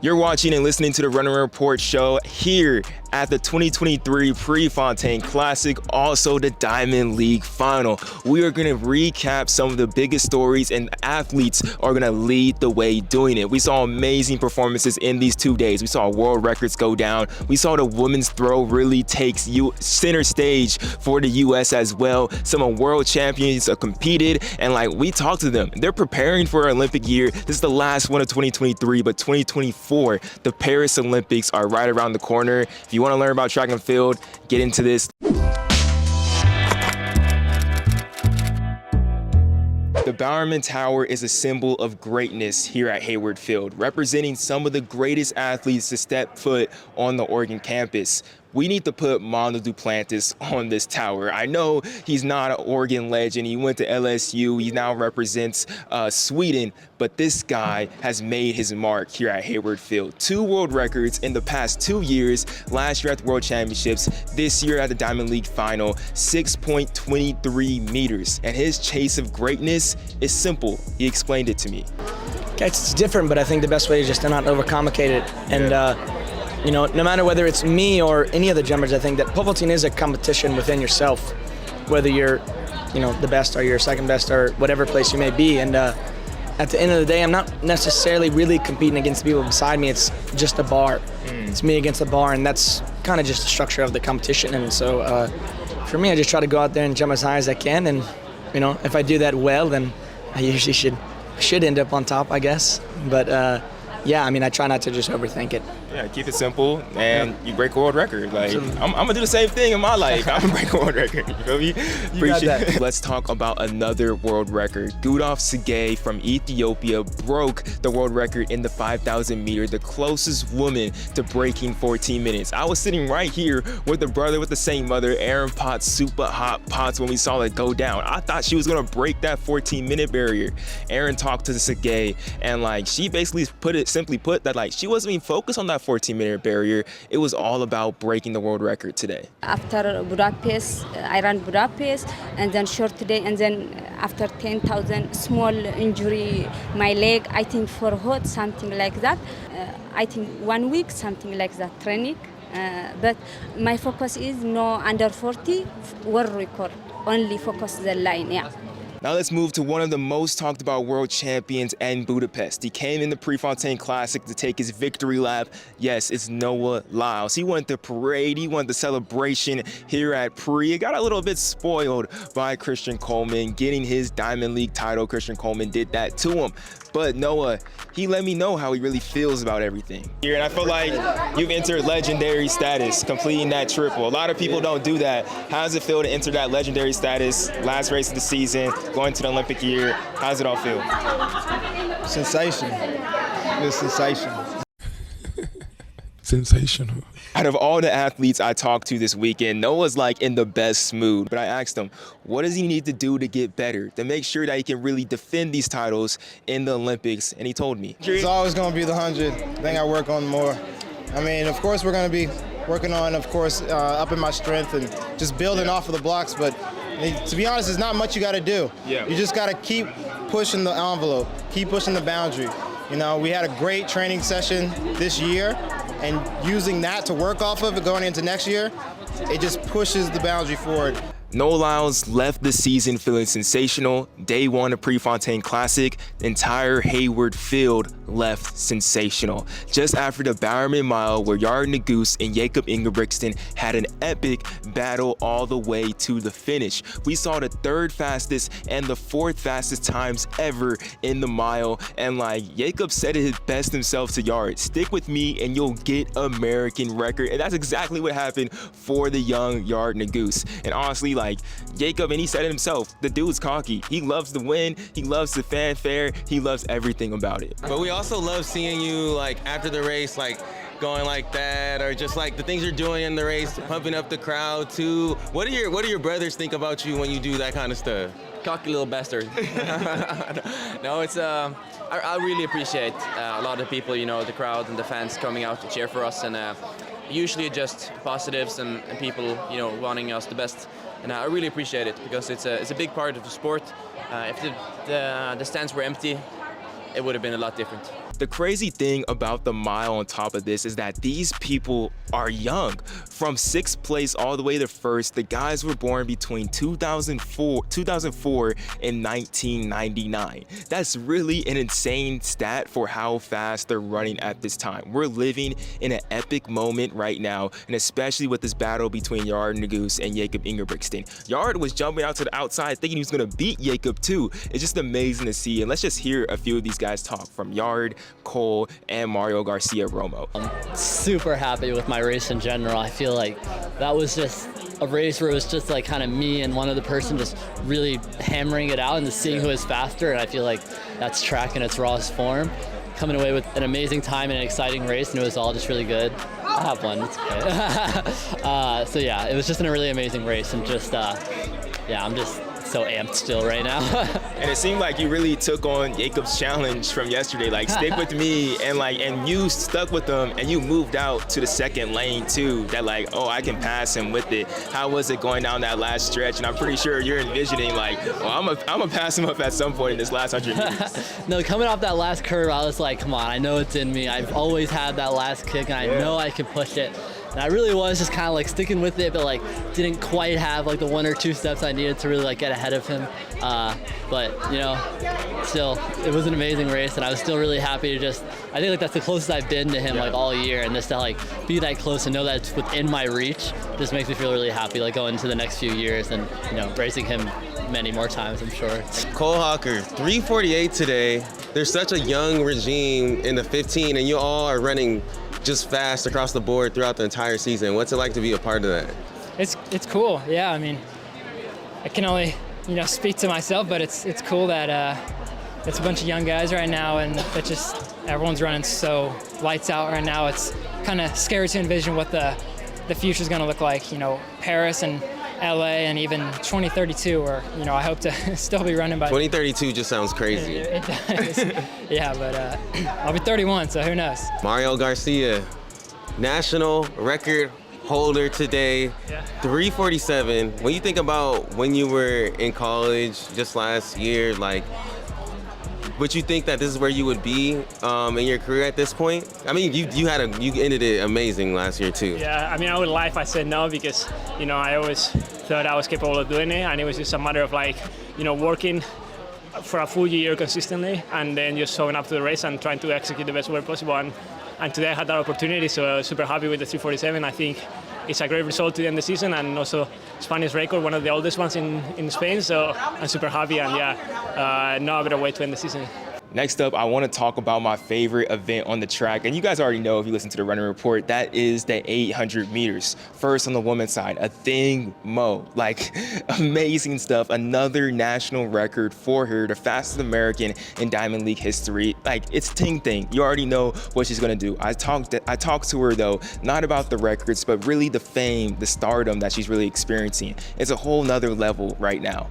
You're watching and listening to the Running Report show here at the 2023 Prefontaine Classic, also the Diamond League Final. We are going to recap some of the biggest stories, and athletes are going to lead the way doing it. We saw amazing performances in these 2 days. We saw world records go down. We saw the women's throw really takes center stage for the U.S. as well. Some world champions have competed, and we talked to them. They're preparing for our Olympic year. This is the last one of 2023, but 2024, the Paris Olympics are right around the corner. If you want to learn about track and field, get into this. The Bowerman Tower is a symbol of greatness here at Hayward Field, representing some of the greatest athletes to step foot on the Oregon campus. We need to put Mondo Duplantis on this tower. I know he's not an Oregon legend. He went to LSU. He now represents Sweden, but this guy has made his mark here at Hayward Field. 2 world records in the past 2 years, last year at the World Championships, this year at the Diamond League Final, 6.23 meters. And his chase of greatness is simple. He explained it to me. It's different, but I think the best way is just to not overcomplicate it. And no matter whether it's me or any of the jumpers, I think that pole vaulting is a competition within yourself, whether you're, the best or you're second best or whatever place you may be. And at the end of the day, I'm not necessarily really competing against the people beside me. It's just a bar. It's me against the bar, and that's kind of just the structure of the competition. And so for me, I just try to go out there and jump as high as I can. And, if I do that well, then I usually should end up on top, I guess. But I try not to just overthink it. Yeah, keep it simple, and you break a world record. I'm gonna do the same thing in my life. I'm gonna break a world record. You feel me? Appreciate that. Let's talk about another world record. Gudaf Tsegay from Ethiopia broke the world record in the 5,000 meter, the closest woman to breaking 14 minutes. I was sitting right here with a brother with the same mother, Aaron Potts, super hot Potts, when we saw it go down. I thought she was gonna break that 14-minute barrier. Aaron talked to Tsegay, and she basically simply put that she wasn't even focused on that 14-minute barrier. It was all about breaking the world record today. After Budapest, I ran Budapest, and then short day, and then after 10,000 small injury, my leg, I think for hot, something like that. I think 1 week, something like that, training. But my focus is no under 40 world record, only focus the line, yeah. Now let's move to one of the most talked about world champions in Budapest. He came in the Prefontaine Classic to take his victory lap. Yes, it's Noah Lyles. He won the parade, he won the celebration here at Pre. It got a little bit spoiled by Christian Coleman getting his Diamond League title. Christian Coleman did that to him. But Noah, he let me know how he really feels about everything here, and I feel like you've entered legendary status, completing that triple. A lot of people don't do that. How does it feel to enter that legendary status, last race of the season, going to the Olympic year? How does it all feel? Sensational. It's sensational. Sensational. Out of all the athletes I talked to this weekend, Noah's in the best mood. But I asked him, what does he need to do to get better, to make sure that he can really defend these titles in the Olympics? And he told me. It's always going to be the 100. I think I work on more. Of course, we're going to be working on, upping my strength and just building off of the blocks. But to be honest, there's not much you got to do. Yeah. You just got to keep pushing the envelope, keep pushing the boundary. We had a great training session this year, and using that to work off of it going into next year, it just pushes the boundary forward. Noah Lyles left the season feeling sensational. Day 1 of Prefontaine Classic, the entire Hayward Field left sensational. Just after the Bowerman Mile, where Yared Nuguse and Jakob Ingerbristen had an epic battle all the way to the finish. We saw the 3rd fastest and the 4th fastest times ever in the mile, and Jakob said it his best himself to Yared, stick with me and you'll get American record. And that's exactly what happened for the young Yared Nuguse. And honestly, Jakob, and he said it himself, the dude's cocky. He loves the win, he loves the fanfare, he loves everything about it. But we also love seeing you after the race, going like that, or just the things you're doing in the race, pumping up the crowd too. What do your brothers think about you when you do that kind of stuff? Cocky little bastard. No, it's I really appreciate a lot of people, the crowd and the fans coming out to cheer for us, and usually just positives and people, wanting us the best. And I really appreciate it because it's a big part of the sport. If the stands were empty, it would have been a lot different. The crazy thing about the mile on top of this is that these people are young. From 6th place all the way to 1st, the guys were born between 2004 and 1999. That's really an insane stat for how fast they're running at this time. We're living in an epic moment right now, and especially with this battle between Yared Nuguse and Jakob Ingerbrigtsen. Yared was jumping out to the outside thinking he was gonna beat Jakob too. It's just amazing to see, and let's just hear a few of these guys talk from Yared, Cole, and Mario Garcia Romo. I'm super happy with my race in general. I feel like that was just a race where it was just like kind of me and one other person just really hammering it out and just seeing who is faster, and I feel like that's track in its rawest form. Coming away with an amazing time and an exciting race, and it was all just really good. I'll have one, it's okay. So yeah, it was just a really amazing race, and just, yeah, I'm just so amped still right now. And it seemed like you really took on Jakob's challenge from yesterday, like stick with me, and you stuck with them, and you moved out to the 2nd lane too, that like, oh, I can pass him with it. How was it going down that last stretch? And I'm pretty sure you're envisioning like, oh, I'm gonna pass him up at some point in this last 100 meters. No, coming off that last curve, I was like, come on, I know it's in me. I've always had that last kick, and I know I can push it. And I really was just kind of like sticking with it, but like didn't quite have like the 1 or 2 steps I needed to really like get ahead of him. But you know, still, it was an amazing race, and I was still really happy to just, I think like that's the closest I've been to him like all year, and just to like be that close and know that it's within my reach just makes me feel really happy like going into the next few years and, you know, racing him many more times, I'm sure. Cole Hocker, 3:48 today. There's such a young regime in the 15, and you all are running just fast across the board throughout the entire season. What's it like to be a part of that? It's cool. Yeah, I mean, I can only, you know, speak to myself, but it's cool that it's a bunch of young guys right now, and it just everyone's running so lights out right now. It's kind of scary to envision what the future's going to look like. You know, Paris and LA and even 2032, or, you know, I hope to still be running by 2032 just sounds crazy. It does. Yeah, but I'll be 31, so who knows? Mario Garcia, national record holder today, 3:47. When you think about when you were in college just last year, like, would you think that this is where you would be in your career at this point? I mean, you ended it amazing last year too. Yeah, I mean, I would lie if I said no, because, you know, I always thought I was capable of doing it, and it was just a matter of like, you know, working for a full year consistently, and then just showing up to the race and trying to execute the best way possible. And today I had that opportunity, so I was super happy with the 3:47. I think it's a great result to end the season, and also Spanish record, one of the oldest ones in Spain. So I'm super happy, and yeah, no better way to end the season. Next up, I want to talk about my favorite event on the track. And you guys already know if you listen to the running report, that is the 800 meters. First on the women's side, Athing Mu. Like, amazing stuff. Another national record for her, the fastest American in Diamond League history. Like, it's Ting Ting. You already know what she's going to do. I talked to her, though, not about the records, but really the fame, the stardom that she's really experiencing. It's a whole nother level right now.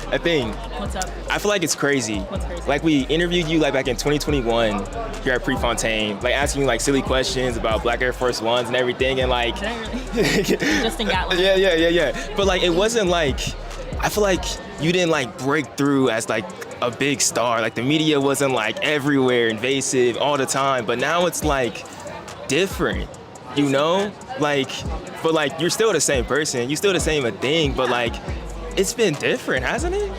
Athing, what's up? I feel like it's crazy. What's crazy? Like, we interviewed you like back in 2021 here at Prefontaine, like asking you like silly questions about Black Air Force Ones and everything, and like Justin Gatlin. Yeah. But like, it wasn't like, I feel like you didn't like break through as like a big star. Like, the media wasn't like everywhere, invasive all the time. But now it's like different, you know? Like, but like, you're still the same person. You're still the same Athing, but like, it's been different, hasn't it?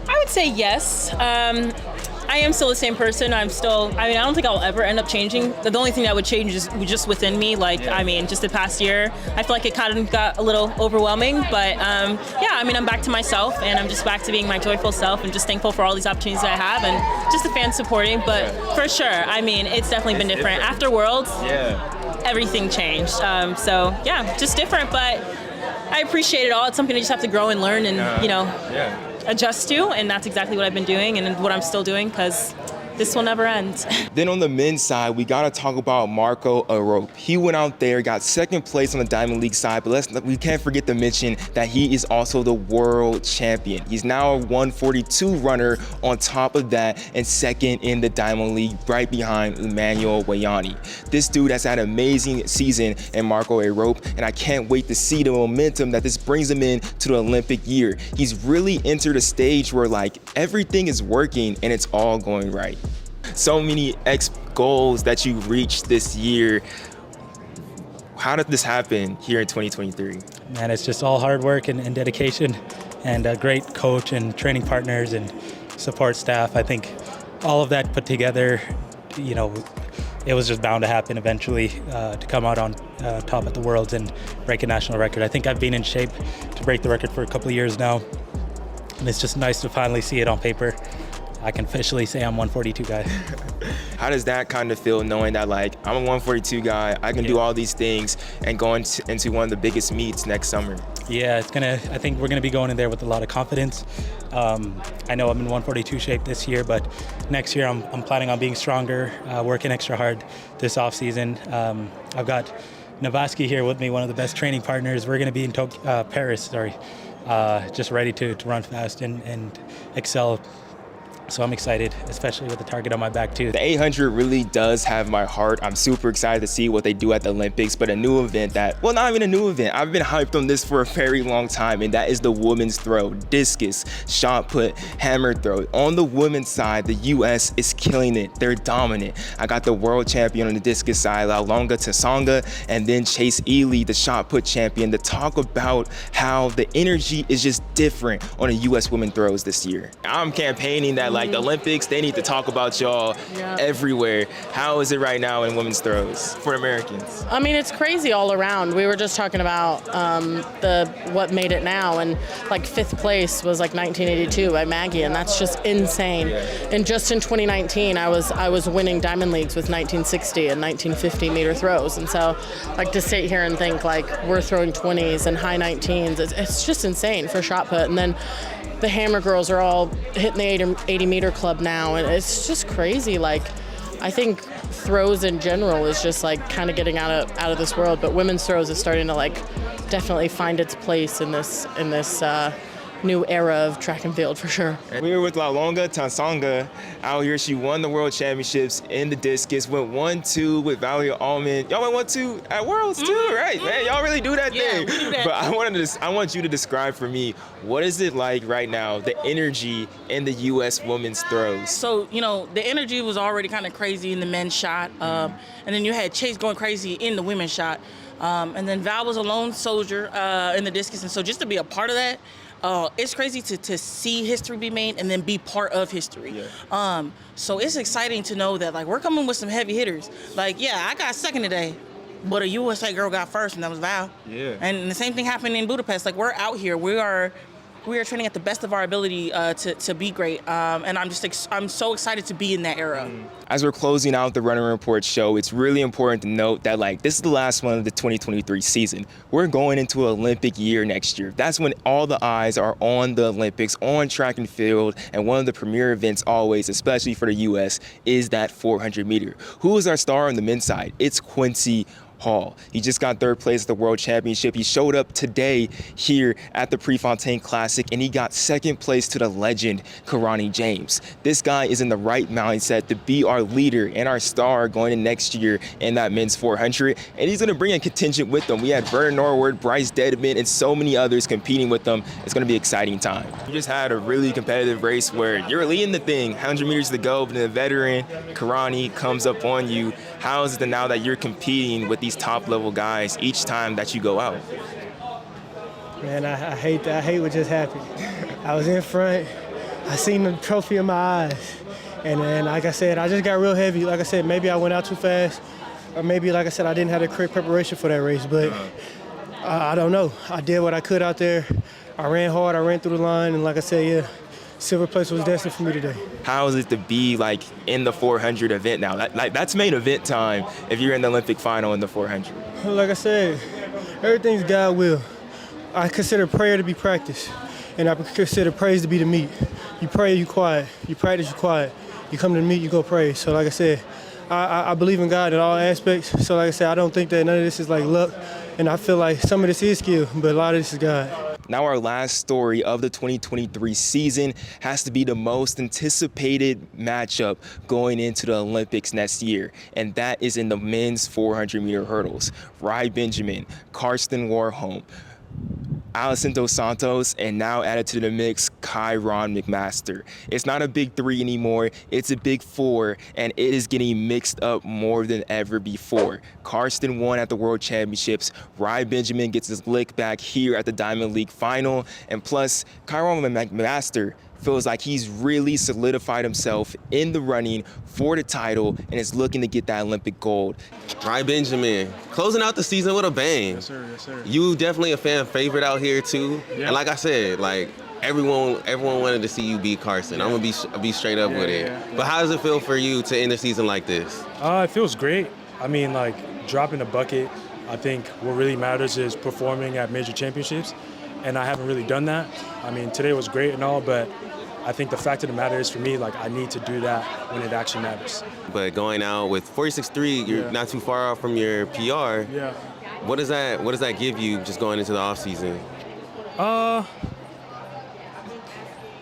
I would say yes. I am still the same person. I don't think I'll ever end up changing. The only thing that would change is just within me. Like, yeah. I mean, just the past year, I feel like it kind of got a little overwhelming. But yeah, I mean, I'm back to myself, and I'm just back to being my joyful self, and just thankful for all these opportunities that I have, and just the fans supporting. But for sure, I mean, it's definitely been different. After Worlds, everything changed. So yeah, just different, but I appreciate it all. It's something I just have to grow and learn and, you know, adjust to. And that's exactly what I've been doing and what I'm still doing, because this will never end. Then on the men's side, we got to talk about Marco Arop. He went out there, got 2nd place on the Diamond League side, but we can't forget to mention that he is also the world champion. He's now a 142 runner on top of that, and 2nd in the Diamond League, right behind Emmanuel Wayani. This dude has had an amazing season in Marco Arop, and I can't wait to see the momentum that this brings him in to the Olympic year. He's really entered a stage where like everything is working and it's all going right. so many goals that you reached this year. How did this happen here in 2023? Man, it's just all hard work and dedication, and a great coach and training partners and support staff. I think all of that put together, you know, it was just bound to happen eventually, to come out on top at the Worlds and break a national record. I think I've been in shape to break the record for a couple of years now, and it's just nice to finally see it on paper. I can officially say I'm 142 guy. How does that kind of feel, knowing that like I'm a 142 guy, I can do all these things and go into one of the biggest meets next summer? Yeah, I think we're gonna be going in there with a lot of confidence. I know I'm in 142 shape this year, but next year I'm planning on being stronger, working extra hard this off season. I've got Nuguse here with me, one of the best training partners. We're gonna be in Paris, just ready to run fast and excel. So I'm excited, especially with the target on my back too. The 800 really does have my heart. I'm super excited to see what they do at the Olympics, but a new event well, not even a new event. I've been hyped on this for a very long time, and that is the women's throw. Discus, shot put, hammer throw. On the women's side, the U.S. is killing it. They're dominant. I got the world champion on the discus side, Lalonga Tsonga, and then Chase Ely, the shot put champion, to talk about how the energy is just different on the U.S. women throws this year. I'm campaigning that like the Olympics, they need to talk about y'all everywhere. How is it right now in women's throws for Americans? I mean, it's crazy all around. We were just talking about what made it now, and like 5th place was like 1982 by Maggie, and that's just insane. And just in 2019, I was winning Diamond Leagues with 1960 and 1950 meter throws, and so like to sit here and think like we're throwing 20s and high 19s, it's just insane for shot put. And then the hammer girls are all hitting the 80 meter club now, and it's just crazy. Like, I think throws in general is just like kind of getting out of this world, but women's throws is starting to like definitely find its place in this new era of track and field for sure. We were with Lalonga Tsonga out here. She won the world championships in the discus, went 1-2 with Valerie Allman. Y'all went 1-2 at Worlds too, right? Man, y'all really do that thing. We do that. But I want you to describe for me, what is it like right now, the energy in the U.S. women's throws? So, you know, the energy was already kind of crazy in the men's shot. And then you had Chase going crazy in the women's shot. And then Val was a lone soldier in the discus. And so just to be a part of that, it's crazy to see history be made and then be part of history. So it's exciting to know that like we're coming with some heavy hitters. Like, yeah, I got second today, but a USA girl got first, and that was Val. Yeah. And the same thing happened in Budapest. Like, we're out here. We are training at the best of our ability to be great, and I'm so excited to be in that era. As we're closing out the Running Report show, it's really important to note that like this is the last one of the 2023 season. We're going into an Olympic year next year. That's when all the eyes are on the Olympics, on track and field, and one of the premier events always, especially for the U.S., is that 400 meter. Who is our star on the men's side? It's Quincy Hall. He just got 3rd place at the World Championship. He showed up today here at the Prefontaine Classic, and he got 2nd place to the legend, Karani James. This guy is in the right mindset to be our leader and our star going in next year in that men's 400, and he's going to bring a contingent with him. We had Vernon Norwood, Bryce Dedman, and so many others competing with them. It's going to be an exciting time. You just had a really competitive race where you're leading the thing, 100 meters to go, but the veteran, Karani, comes up on you. How is it now that you're competing with these top level guys each time that you go out? Man, I hate what just happened. I was in front, I seen the trophy in my eyes, and then like I said, I just got real heavy. Like I said, maybe I went out too fast, or maybe like I said, I didn't have the correct preparation for that race, but I don't know. I did what I could out there. I ran hard, I ran through the line, and like I said, yeah, silver place was destined for me today. How is it to be like in the 400 event now? That's main event time if you're in the Olympic final in the 400. Like I said, everything's God will. I consider prayer to be practice, and I consider praise to be the meat. You pray, you quiet. You practice, you quiet. You come to the meet, you go pray. So like I said, I believe in God in all aspects. So like I said, I don't think that none of this is like luck, and I feel like some of this is skill, but a lot of this is God. Now our last story of the 2023 season has to be the most anticipated matchup going into the Olympics next year, and that is in the men's 400 meter hurdles. Rai Benjamin, Karsten Warholm, Allison Dos Santos, and now added to the mix, Kyron McMaster. It's not a big three anymore, it's a big four, and it is getting mixed up more than ever before. Karsten won at the World Championships, Rai Benjamin gets his lick back here at the Diamond League final, and plus, Kyron McMaster feels like he's really solidified himself in the running for the title and is looking to get that Olympic gold. Rai Benjamin, closing out the season with a bang. Yes, sir. Yes, sir. You definitely a fan favorite out here too. Yeah. And like I said, like everyone wanted to see you beat Carson. Yeah. I'm gonna be straight up with it. Yeah. But how does it feel for you to end the season like this? It feels great. I mean, like dropping the bucket. I think what really matters is performing at major championships, and I haven't really done that. I mean, today was great and all, but I think the fact of the matter is for me, like I need to do that when it actually matters. But going out with 46.3, you're not too far off from your PR. Yeah. What does that give you just going into the off season?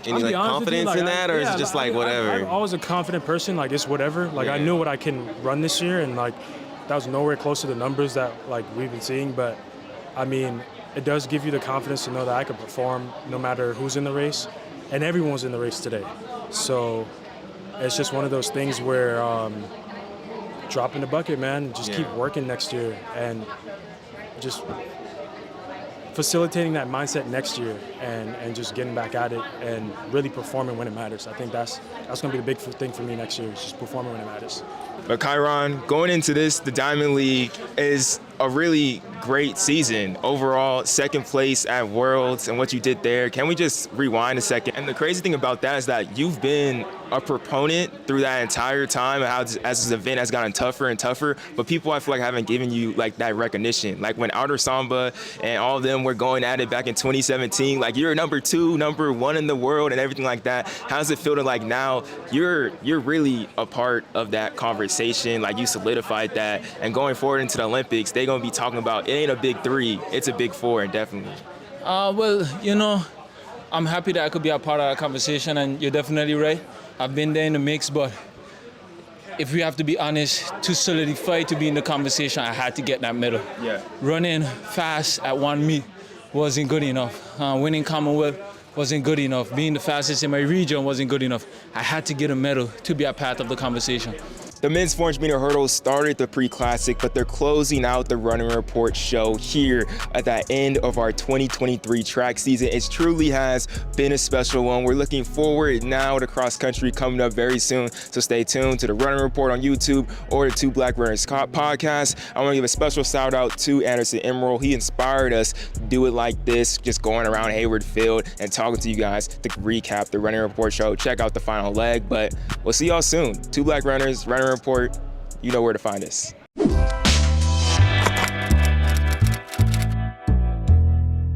Any like confidence in that, or is it just like whatever? I'm always a confident person. Like it's whatever. Like I knew what I can run this year, and like that was nowhere close to the numbers that like we've been seeing. But I mean, it does give you the confidence to know that I can perform no matter who's in the race. And everyone was in the race today. So it's just one of those things where dropping the bucket, man, just keep working next year and just facilitating that mindset next year and just getting back at it and really performing when it matters. I think that's going to be the big thing for me next year, is just performing when it matters. But Kyron, going into this, the Diamond League is a really great season. Overall, second place at Worlds and what you did there. Can we just rewind a second? And the crazy thing about that is that you've been a proponent through that entire time, as this event has gotten tougher and tougher, but people I feel like haven't given you like that recognition. Like when Outer Samba and all of them were going at it back in 2017, like you're number 2, number 1 in the world and everything like that. How does it feel to like now you're really a part of that conversation, like you solidified that, and going forward into the Olympics, they're gonna be talking about it ain't a big 3, it's a big 4, indefinitely. Well, you know, I'm happy that I could be a part of that conversation, and you're definitely right. I've been there in the mix, but if we have to be honest, to solidify to be in the conversation, I had to get that medal. Yeah. Running fast at one meet wasn't good enough. Winning Commonwealth wasn't good enough. Being the fastest in my region wasn't good enough. I had to get a medal to be a part of the conversation. The men's 400-meter hurdles started the pre-classic, but they're closing out the Running Report show here at the end of our 2023 track season. It truly has been a special one. We're looking forward now to cross country coming up very soon, so stay tuned to the Running Report on YouTube or the Two Black Runners podcast. I want to give a special shout out to Anderson Emerald. He inspired us to do it like this, just going around Hayward Field and talking to you guys to recap the Running Report show. Check out the final leg, but we'll see y'all soon. Two Black Runners, Running Report, you know where to find us.